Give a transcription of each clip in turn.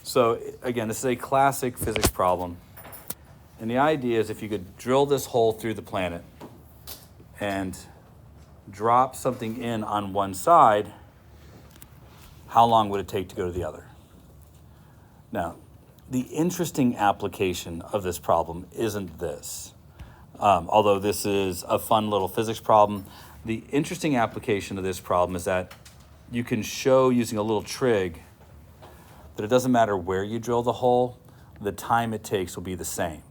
So again, this is a classic physics problem. And the idea is if you could drill this hole through the planet and drop something in on one side, how long would it take to go to the other? Now, the interesting application of this problem isn't this. Although this is a fun little physics problem, the interesting application of this problem is that you can show using a little trig that it doesn't matter where you drill the hole, the time it takes will be the same.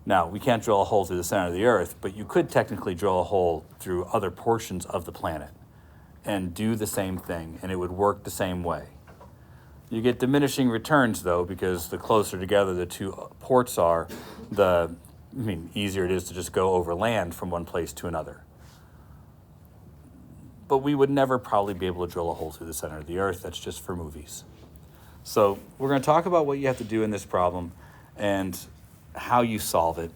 Now, we can't drill a hole through the center of the Earth, but you could technically drill a hole through other portions of the planet and do the same thing, and it would work the same way. You get diminishing returns, though, because the closer together the two ports are, easier it is to just go over land from one place to another. But we would never probably be able to drill a hole through the center of the Earth. That's just for movies. So we're going to talk about what you have to do in this problem and how you solve it.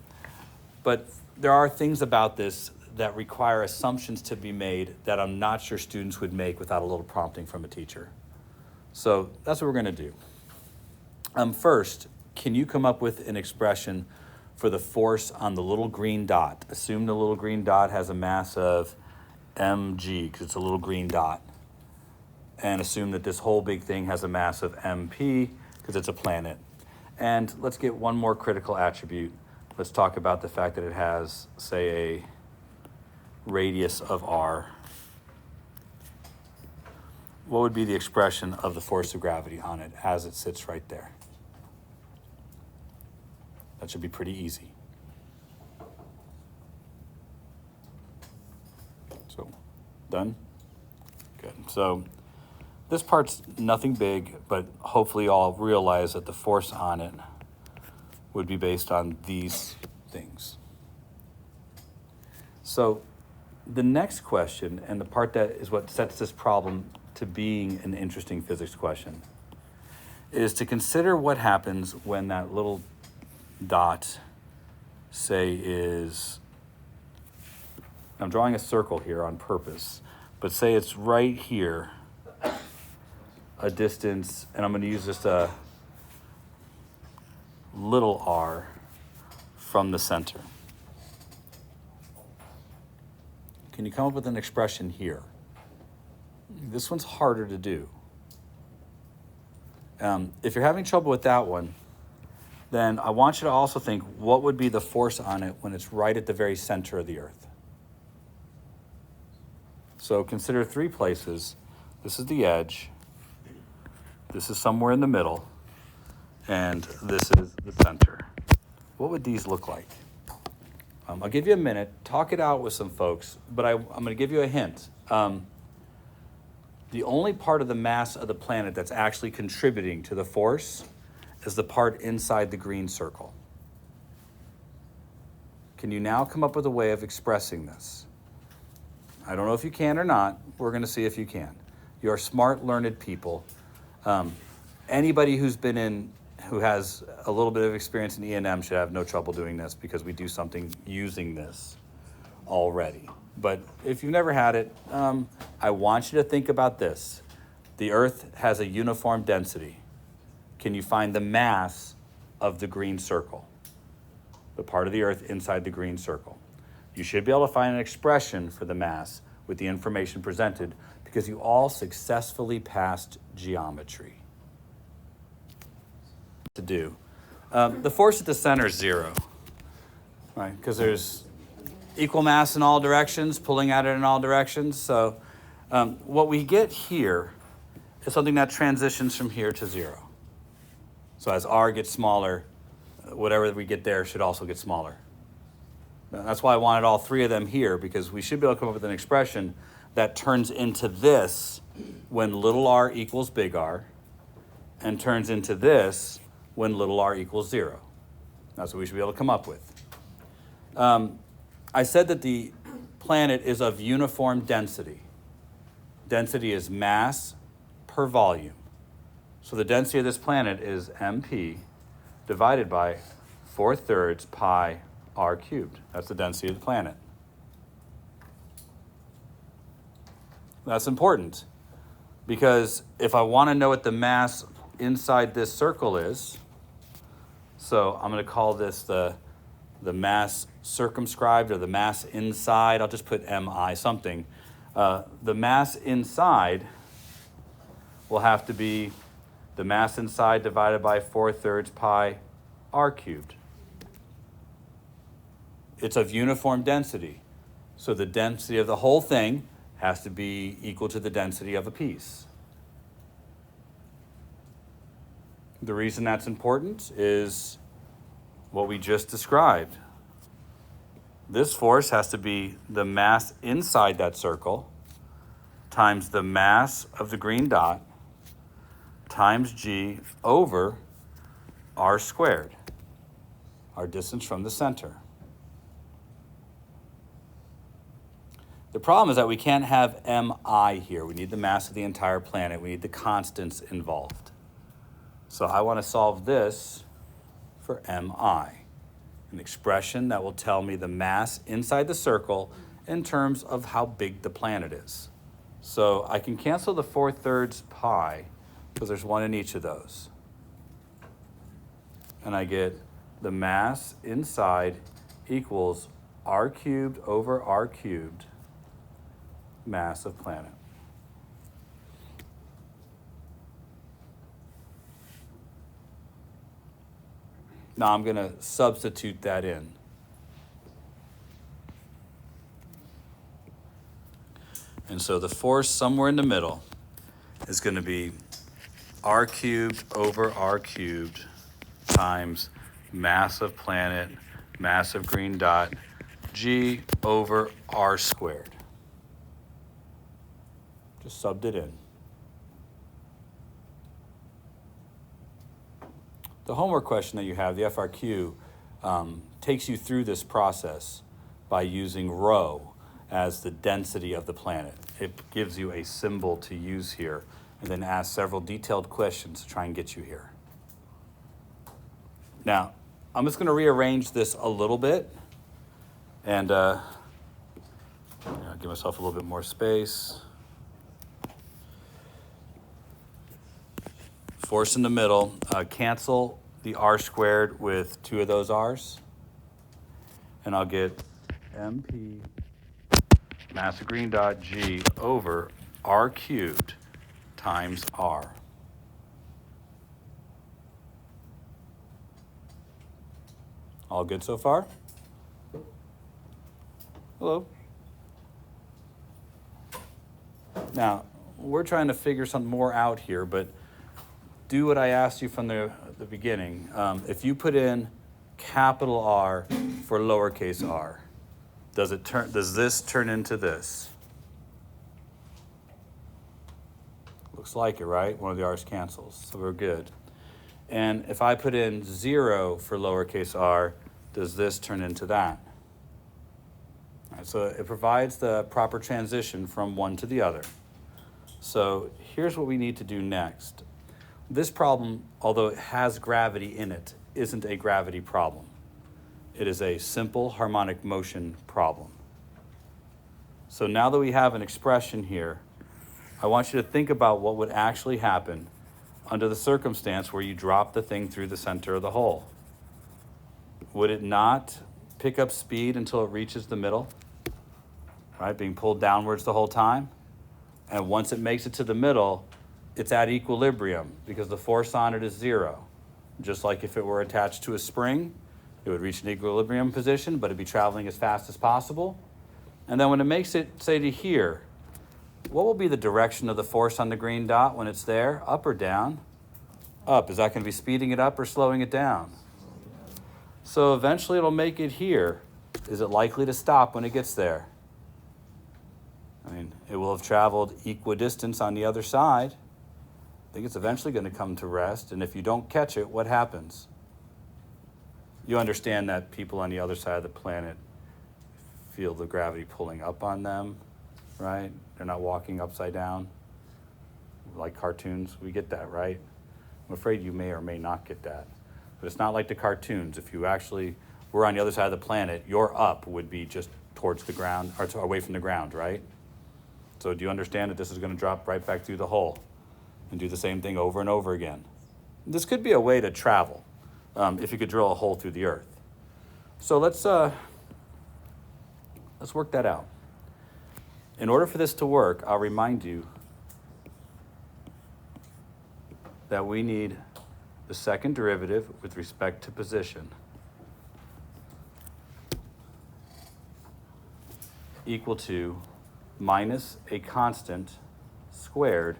But there are things about this that require assumptions to be made that I'm not sure students would make without a little prompting from a teacher. So that's what we're going to do. First, can you come up with an expression for the force on the little green dot? Assume the little green dot has a mass of mg, because it's a little green dot. And assume that this whole big thing has a mass of mp, because it's a planet. And let's get one more critical attribute. Let's talk about the fact that it has, say, a radius of r. What would be the expression of the force of gravity on it as it sits right there? That should be pretty easy. So, done? Good. So, this part's nothing big, but hopefully all realize that the force on it would be based on these things. So the next question, and the part that is what sets this problem to being an interesting physics question, is to consider what happens when that little dot, say, is, I'm drawing a circle here on purpose, but say it's right here, a distance, and I'm going to use just a little r from the center. Can you come up with an expression here? This one's harder to do. If you're having trouble with that one, then I want you to also think, what would be the force on it when it's right at the very center of the Earth? So consider three places. This is the edge. This is somewhere in the middle, and this is the center. What would these look like? I'll give you a minute, talk it out with some folks, but I'm going to give you a hint. The only part of the mass of the planet that's actually contributing to the force is the part inside the green circle. Can you now come up with a way of expressing this? I don't know if you can or not. We're going to see if you can. You're smart, learned people. Anybody who has a little bit of experience in E&M should have no trouble doing this because we do something using this already. But if you've never had it, I want you to think about this. The Earth has a uniform density. Can you find the mass of the green circle? The part of the Earth inside the green circle. You should be able to find an expression for the mass with the information presented because you all successfully passed geometry. To do. The force at the center is 0, right? Because there's equal mass in all directions, pulling at it in all directions. So what we get here is something that transitions from here to 0. So as r gets smaller, whatever we get there should also get smaller. That's why I wanted all three of them here, because we should be able to come up with an expression that turns into this when little r equals big R, and turns into this when little r equals 0. That's what we should be able to come up with. I said that the planet is of uniform density. Density is mass per volume. So the density of this planet is mp divided by 4/3 pi r cubed. That's the density of the planet. That's important because if I want to know what the mass inside this circle is. So I'm going to call this the mass circumscribed or the mass inside. I'll just put MI something. The mass inside will have to be the mass inside divided by 4/3 pi r cubed. It's of uniform density. So the density of the whole thing has to be equal to the density of a piece. The reason that's important is what we just described. This force has to be the mass inside that circle times the mass of the green dot times g over r squared, our distance from the center. The problem is that we can't have mi here. We need the mass of the entire planet. We need the constants involved. So I want to solve this for mi, an expression that will tell me the mass inside the circle in terms of how big the planet is. So I can cancel the 4/3 pi because there's one in each of those. And I get the mass inside equals r cubed over r cubed mass of planet. Now I'm going to substitute that in. And so the force somewhere in the middle is going to be r cubed over r cubed times mass of planet, mass of green dot, g over r squared. Just subbed it in. The homework question that you have, the FRQ, takes you through this process by using rho as the density of the planet. It gives you a symbol to use here and then asks several detailed questions to try and get you here. Now, I'm just going to rearrange this a little bit and give myself a little bit more space. Force in the middle, cancel the r squared with two of those r's, and I'll get mp mass of green dot g over r cubed times r. All good so far? Hello. Now, we're trying to figure something more out here, but do what I asked you from the beginning. If you put in capital R for lowercase r, does this turn into this? Looks like it, right? One of the r's cancels, so we're good. And if I put in 0 for lowercase r, does this turn into that? All right, so it provides the proper transition from one to the other. So here's what we need to do next. This problem, although it has gravity in it, isn't a gravity problem. It is a simple harmonic motion problem. So now that we have an expression here, I want you to think about what would actually happen under the circumstance where you drop the thing through the center of the hole. Would it not pick up speed until it reaches the middle, right? Being pulled downwards the whole time. And once it makes it to the middle, it's at equilibrium because the force on it is 0. Just like if it were attached to a spring, it would reach an equilibrium position, but it'd be traveling as fast as possible. And then when it makes it, say, to here, what will be the direction of the force on the green dot when it's there? Up or down? Up. Is that going to be speeding it up or slowing it down? So eventually it'll make it here. Is it likely to stop when it gets there? I mean, it will have traveled equidistance on the other side. I think it's eventually going to come to rest, and if you don't catch it, what happens? You understand that people on the other side of the planet feel the gravity pulling up on them, right? They're not walking upside down like cartoons. We get that, right? I'm afraid you may or may not get that. But it's not like the cartoons. If you actually were on the other side of the planet, your up would be just towards the ground, or away from the ground, right? So do you understand that this is going to drop right back through the hole and do the same thing over and over again? This could be a way to travel if you could drill a hole through the earth. So let's work that out. In order for this to work, I'll remind you that we need the second derivative with respect to position equal to minus a constant squared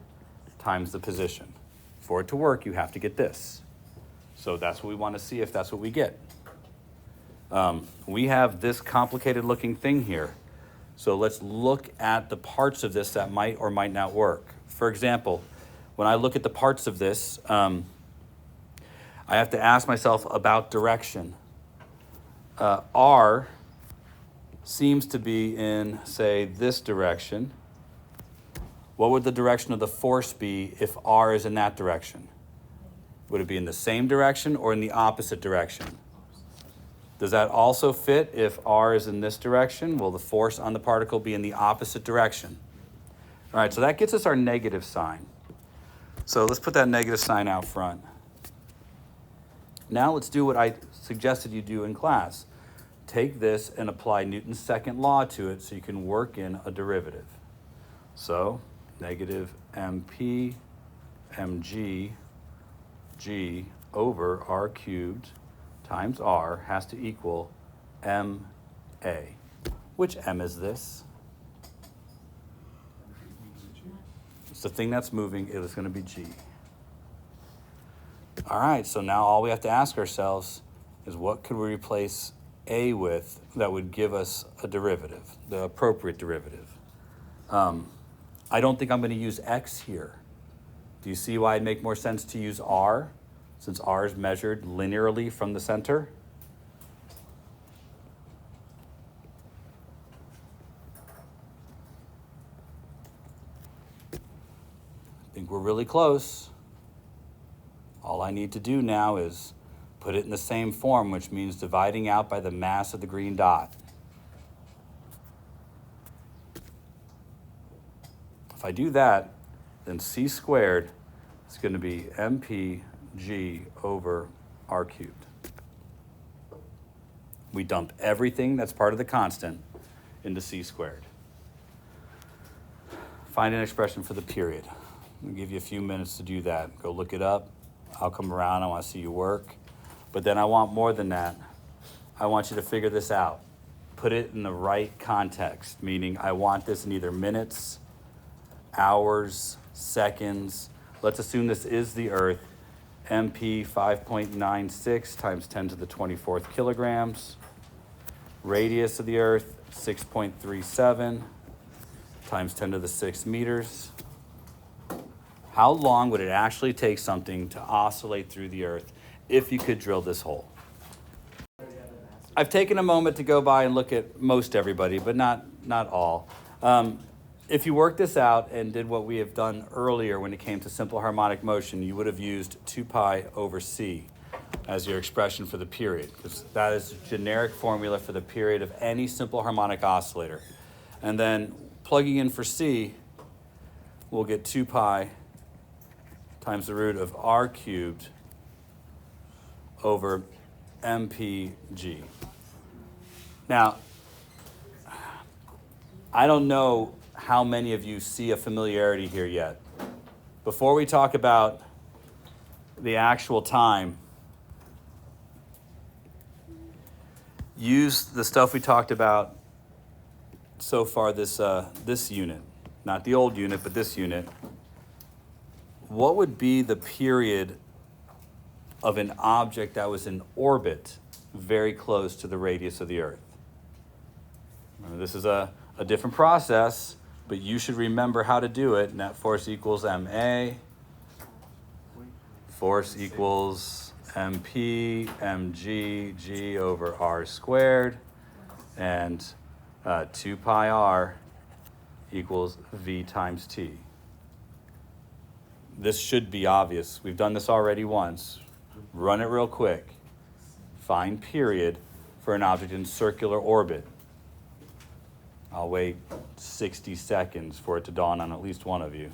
times the position. For it to work, you have to get this. So that's what we want to see if that's what we get. We have this complicated looking thing here. So let's look at the parts of this that might or might not work. For example, when I look at the parts of this, I have to ask myself about direction. R seems to be in, say, this direction. What would the direction of the force be if R is in that direction? Would it be in the same direction or in the opposite direction? Does that also fit if R is in this direction? Will the force on the particle be in the opposite direction? All right, so that gets us our negative sign. So let's put that negative sign out front. Now let's do what I suggested you do in class. Take this and apply Newton's second law to it so you can work in a derivative. So negative mp mg g over r cubed times r has to equal ma. Which m is this? It's the thing that's moving. It is going to be g. All right, so now all we have to ask ourselves is what could we replace a with that would give us a derivative, the appropriate derivative. I don't think I'm going to use x here. Do you see why it'd make more sense to use r, since r is measured linearly from the center? I think we're really close. All I need to do now is put it in the same form, which means dividing out by the mass of the green dot. If I do that, then c squared is going to be mpg over r cubed. We dump everything that's part of the constant into c squared. Find an expression for the period. I'll give you a few minutes to do that. Go look it up. I'll come around. I want to see you work. But then I want more than that. I want you to figure this out. Put it in the right context, meaning I want this in either minutes, hours, seconds. Let's assume this is the Earth. MP 5.96 times 10 to the 24th kilograms. Radius of the Earth 6.37 times 10 to the 6 meters. How long would it actually take something to oscillate through the Earth if you could drill this hole? I've taken a moment to go by and look at most everybody, but not all. If you worked this out and did what we have done earlier when it came to simple harmonic motion, you would have used 2 pi over c as your expression for the period, because that is a generic formula for the period of any simple harmonic oscillator. And then plugging in for c, we'll get 2 pi times the root of r cubed over mpg. Now, I don't know how many of you see a familiarity here yet. Before we talk about the actual time, use the stuff we talked about so far this unit, not the old unit, but this unit. What would be the period of an object that was in orbit very close to the radius of the Earth? Now, this is a different process, but you should remember how to do it. Net force equals ma, force equals mp, mg, g over r squared, and 2 pi r equals v times t. This should be obvious. We've done this already once. Run it real quick. Find period for an object in circular orbit. I'll wait 60 seconds for it to dawn on at least one of you.